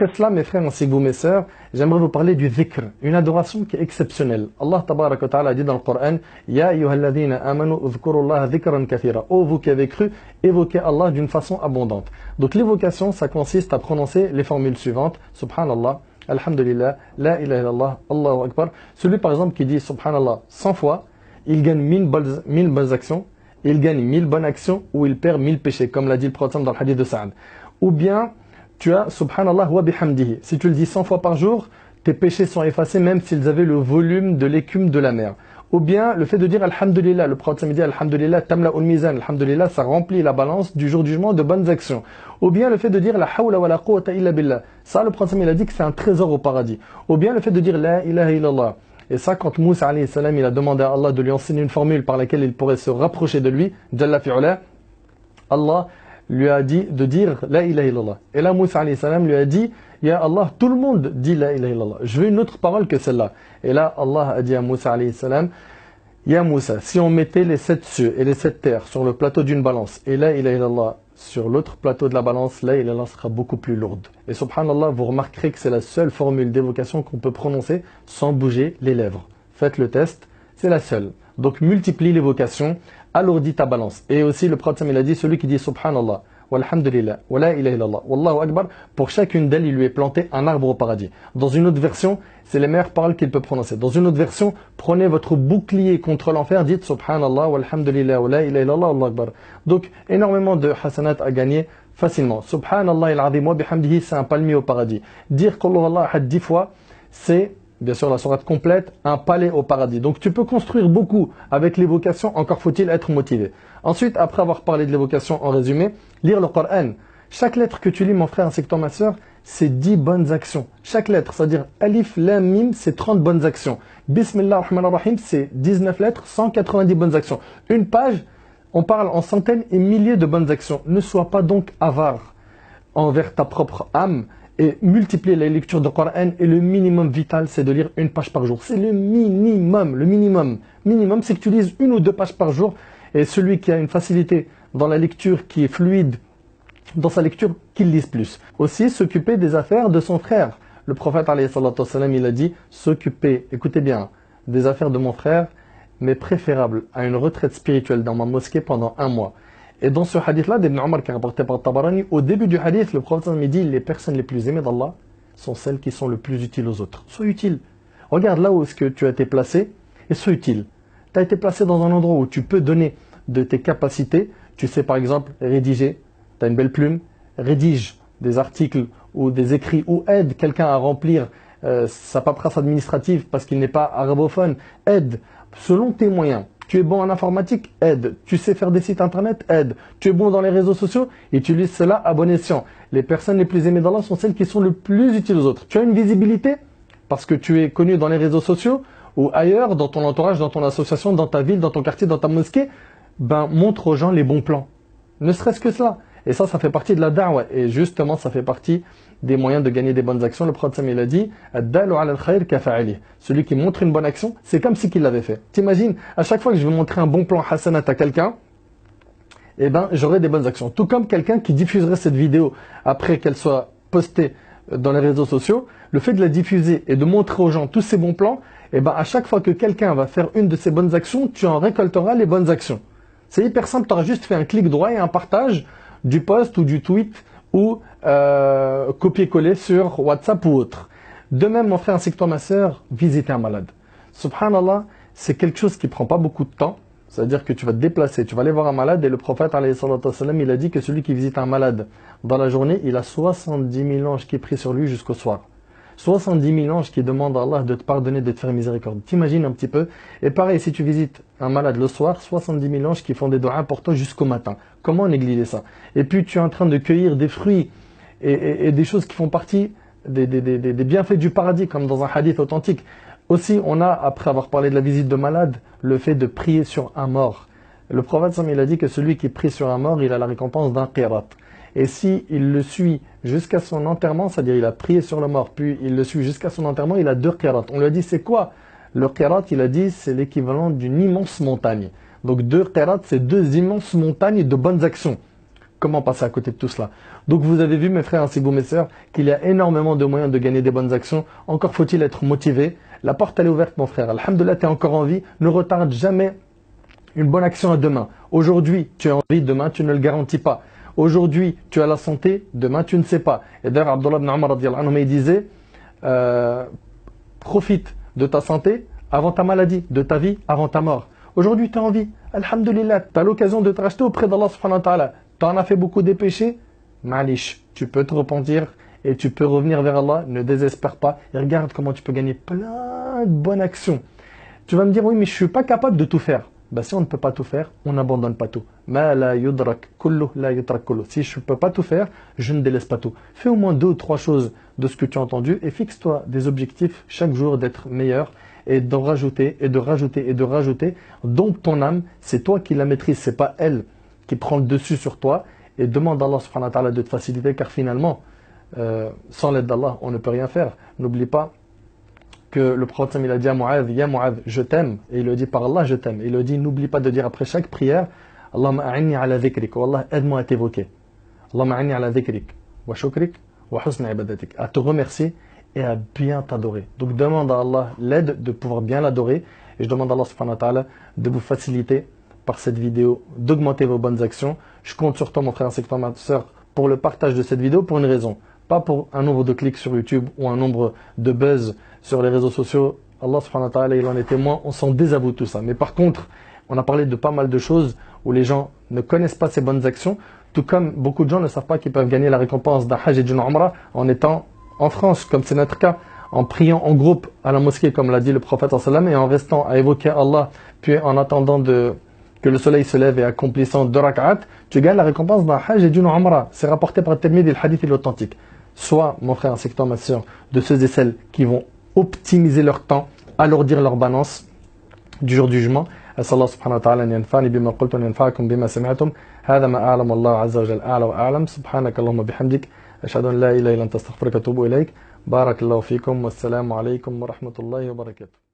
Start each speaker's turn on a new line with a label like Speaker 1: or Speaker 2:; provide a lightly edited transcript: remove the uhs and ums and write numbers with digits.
Speaker 1: Après cela, mes frères ainsi que vous, mes sœurs, j'aimerais vous parler du dhikr, une adoration qui est exceptionnelle. Allah tabaraka wa ta'ala dit dans le Coran, Ya ayyuhalladhina amanu udhkurullaha dhikran kathira. Ô vous qui avez cru, évoquez Allah d'une façon abondante. Donc l'évocation, ça consiste à prononcer les formules suivantes. Subhanallah, Alhamdulillah, La ilaha illallah, Allahu Akbar. Celui par exemple qui dit Subhanallah 100 fois, il gagne 1000 bonnes actions, il gagne 1000 bonnes actions ou il perd 1000 péchés, comme l'a dit le prophète dans le hadith de Sa'ad. Ou bien, tu as Subhanallah wa bihamdihi. Si tu le dis 100 fois par jour, tes péchés sont effacés même s'ils avaient le volume de l'écume de la mer. Ou bien le fait de dire Alhamdulillah, le prophète me dit Alhamdulillah, tamla'ul mizan, Alhamdulillah, ça remplit la balance du jour du jugement de bonnes actions. Ou bien le fait de dire La hawla wa la quwwata illa billah. Ça, le prophète il a dit que c'est un trésor au paradis. Ou bien le fait de dire La ilaha illallah. Et ça, quand Moussa alayhi salam, il a demandé à Allah de lui enseigner une formule par laquelle il pourrait se rapprocher de lui, Jalla fi'ula, Allah lui a dit de dire La ilaha illallah. Et là, Moussa alayhi salam lui a dit Ya Allah, tout le monde dit La ilaha illallah. Je veux une autre parole que celle-là. Et là, Allah a dit à Moussa alayhi salam Ya Moussa, si on mettait les 7 cieux et les 7 terres sur le plateau d'une balance et La ilaha illallah sur l'autre plateau de la balance, La ilaha illallah sera beaucoup plus lourde. Et subhanallah, vous remarquerez que c'est la seule formule d'évocation qu'on peut prononcer sans bouger les lèvres. Faites le test, c'est la seule. Donc multiplie l'évocation, alourdis ta balance. Et aussi le prophète il a dit, celui qui dit Subhanallah, walhamdulillah, wa la ilaha illallah, wallahu akbar, pour chacune d'elles il lui est planté un arbre au paradis. Dans une autre version, c'est les meilleures paroles qu'il peut prononcer. Dans une autre version, prenez votre bouclier contre l'enfer, dites Subhanallah, walhamdulillah, wa la ilaha illallah, wallahu akbar. Donc énormément de hasanat à gagner facilement. Subhanallah il-azim wa bihamdihi, c'est un palmier au paradis. Dire qu'Allah Allah ahad 10 fois, c'est bien sûr la sourate complète, un palais au paradis. Donc tu peux construire beaucoup avec l'évocation, encore faut-il être motivé. Ensuite, après avoir parlé de l'évocation en résumé, lire le Coran. Chaque lettre que tu lis, mon frère ainsi que toi, ma soeur, c'est 10 bonnes actions. Chaque lettre, c'est-à-dire Alif, Lam, Mim, c'est 30 bonnes actions. Bismillah ar-Rahman ar-Rahim, c'est 19 lettres, 190 bonnes actions. Une page, on parle en centaines et milliers de bonnes actions. Ne sois pas donc avare envers ta propre âme. Et multiplier la lecture de Coran, et le minimum vital, c'est de lire une page par jour. C'est le minimum, le minimum. Minimum, c'est que tu lises 1 ou 2 pages par jour. Et celui qui a une facilité dans la lecture, qui est fluide dans sa lecture, qu'il lise plus. Aussi, s'occuper des affaires de son frère. Le prophète, alayhi salatu wassalam, il a dit, s'occuper, écoutez bien, des affaires de mon frère, mais préférable à une retraite spirituelle dans ma mosquée pendant 1 mois. Et dans ce hadith-là, d'Ibn Omar qui est rapporté par Tabarani, au début du hadith, le prophète me dit les personnes les plus aimées d'Allah sont celles qui sont le plus utiles aux autres. Sois utile. Regarde là où est-ce que tu as été placé et sois utile. Tu as été placé dans un endroit où tu peux donner de tes capacités. Tu sais par exemple rédiger, tu as une belle plume, rédige des articles ou des écrits ou aide quelqu'un à remplir sa paperasse administrative parce qu'il n'est pas arabophone. Aide selon tes moyens. Tu es bon en informatique, aide. Tu sais faire des sites internet, aide. Tu es bon dans les réseaux sociaux, utilise cela à bon escient. Les personnes les plus aimées d'Allah sont celles qui sont le plus utiles aux autres. Tu as une visibilité parce que tu es connu dans les réseaux sociaux ou ailleurs, dans ton entourage, dans ton association, dans ta ville, dans ton quartier, dans ta mosquée. Ben, montre aux gens les bons plans. Ne serait-ce que cela. Et ça fait partie de la da'wah. Et justement, ça fait partie des moyens de gagner des bonnes actions. Le prophète il a dit Ad-dalu ala al-khayr kafa'ili. Celui qui montre une bonne action, c'est comme si qu'il l'avait fait. T'imagines, à chaque fois que je vais montrer un bon plan hasanat à quelqu'un, eh ben, j'aurai des bonnes actions. Tout comme quelqu'un qui diffuserait cette vidéo après qu'elle soit postée dans les réseaux sociaux, le fait de la diffuser et de montrer aux gens tous ces bons plans, eh ben, à chaque fois que quelqu'un va faire une de ces bonnes actions, tu en récolteras les bonnes actions. C'est hyper simple, tu auras juste fait un clic droit et un partage du post ou du tweet ou copier-coller sur WhatsApp ou autre. De même, mon frère ainsi que toi, ma soeur, visiter un malade. Subhanallah, c'est quelque chose qui prend pas beaucoup de temps. C'est-à-dire que tu vas te déplacer, tu vas aller voir un malade et le prophète, alayhi salatu wassalam, il a dit que celui qui visite un malade dans la journée, il a 70 000 anges qui prient sur lui jusqu'au soir. 70 000 anges qui demandent à Allah de te pardonner, de te faire miséricorde. T'imagines un petit peu. Et pareil, si tu visites un malade le soir, 70 000 anges qui font des doigts pour toi jusqu'au matin. Comment négliger ça? Et puis tu es en train de cueillir des fruits et des choses qui font partie des bienfaits du paradis, comme dans un hadith authentique. Aussi, on a, après avoir parlé de la visite de malade, le fait de prier sur un mort. Le prophète, il a dit que celui qui prie sur un mort, il a la récompense d'un qirat. Et si il le suit jusqu'à son enterrement, c'est-à-dire il a prié sur le mort, puis il le suit jusqu'à son enterrement, il a 2 qirats. On lui a dit c'est quoi? Le qirat, il a dit c'est l'équivalent d'une immense montagne. Donc 2 qirats, c'est 2 immenses montagnes de bonnes actions. comment passer à côté de tout cela? Donc vous avez vu mes frères ainsi que vous mes sœurs qu'il y a énormément de moyens de gagner des bonnes actions. Encore faut-il être motivé. La porte elle est ouverte mon frère. Alhamdoulilah, tu es encore en vie. Ne retarde jamais une bonne action à demain. Aujourd'hui tu es en vie, demain tu ne le garantis pas. Aujourd'hui tu as la santé, demain tu ne sais pas. Et d'ailleurs Abdullah ibn Umar radiyallahu anhu il disait profite de ta santé avant ta maladie, de ta vie avant ta mort. Aujourd'hui tu es en vie. Alhamdulillah, tu as l'occasion de te racheter auprès d'Allah subhanahu wa ta'ala. Tu en as fait beaucoup des péchés, malish, tu peux te repentir et tu peux revenir vers Allah, ne désespère pas et regarde comment tu peux gagner plein de bonnes actions. Tu vas me dire, oui mais je ne suis pas capable de tout faire. Ben, si on ne peut pas tout faire, on n'abandonne pas tout. Ma la yudrak kullu la yutrak kullu. Si je ne peux pas tout faire, je ne délaisse pas tout. Fais au moins 2 ou 3 choses de ce que tu as entendu et fixe-toi des objectifs chaque jour d'être meilleur et de rajouter et de rajouter et de rajouter. Donc ton âme, c'est toi qui la maîtrise, c'est pas elle qui prend le dessus sur toi. Et demande à Allah subhanahu wa ta'ala de te faciliter car finalement, sans l'aide d'Allah, on ne peut rien faire. N'oublie pas que le prophète il a dit à Mu'adh, ya Mu'adh, je t'aime. Et il le dit par Allah, je t'aime. Il le dit, n'oublie pas de dire après chaque prière, Allahumma a'inni ala dhikrik. Oh Allah, aide-moi à t'évoquer. Allahumma a'inni ala dhikrik. Wa shukrik. Wa husna ibadatik. À te remercier et à bien t'adorer. Donc demande à Allah l'aide de pouvoir bien l'adorer. Et je demande à Allah subhanahu wa ta'ala de vous faciliter par cette vidéo, d'augmenter vos bonnes actions. Je compte sur toi mon frère ainsi que toi ma soeur pour le partage de cette vidéo pour une raison. Pas pour un nombre de clics sur YouTube ou un nombre de buzz sur les réseaux sociaux. Allah subhanahu wa ta'ala il en est témoin, on s'en désavoue tout ça. Mais par contre, on a parlé de pas mal de choses où les gens ne connaissent pas ces bonnes actions. Tout comme beaucoup de gens ne savent pas qu'ils peuvent gagner la récompense d'un hajj et d'une umrah en étant en France, comme c'est notre cas, en priant en groupe à la mosquée, comme l'a dit le prophète sallam, et en restant à évoquer Allah, puis en attendant que le soleil se lève et accomplissant 2 rak'at, tu gagnes la récompense d'un hajj et d'une umrah. C'est rapporté par Tirmidhi et le hadith est authentique. Sois, mon frère ainsi que toi, ma soeur, de ceux et celles qui vont optimiser leur temps, alourdir leur balance du jour du jugement. أسأل الله سبحانه وتعالى أن ينفعني بما قلت وأن ينفعكم بما سمعتم هذا ما أعلم الله عز وجل أعلى وأعلم سبحانك اللهم بحمدك أشهد أن لا إله إلا أنت أستغفرك وأتوب إليك بارك الله فيكم والسلام عليكم ورحمة الله وبركاته.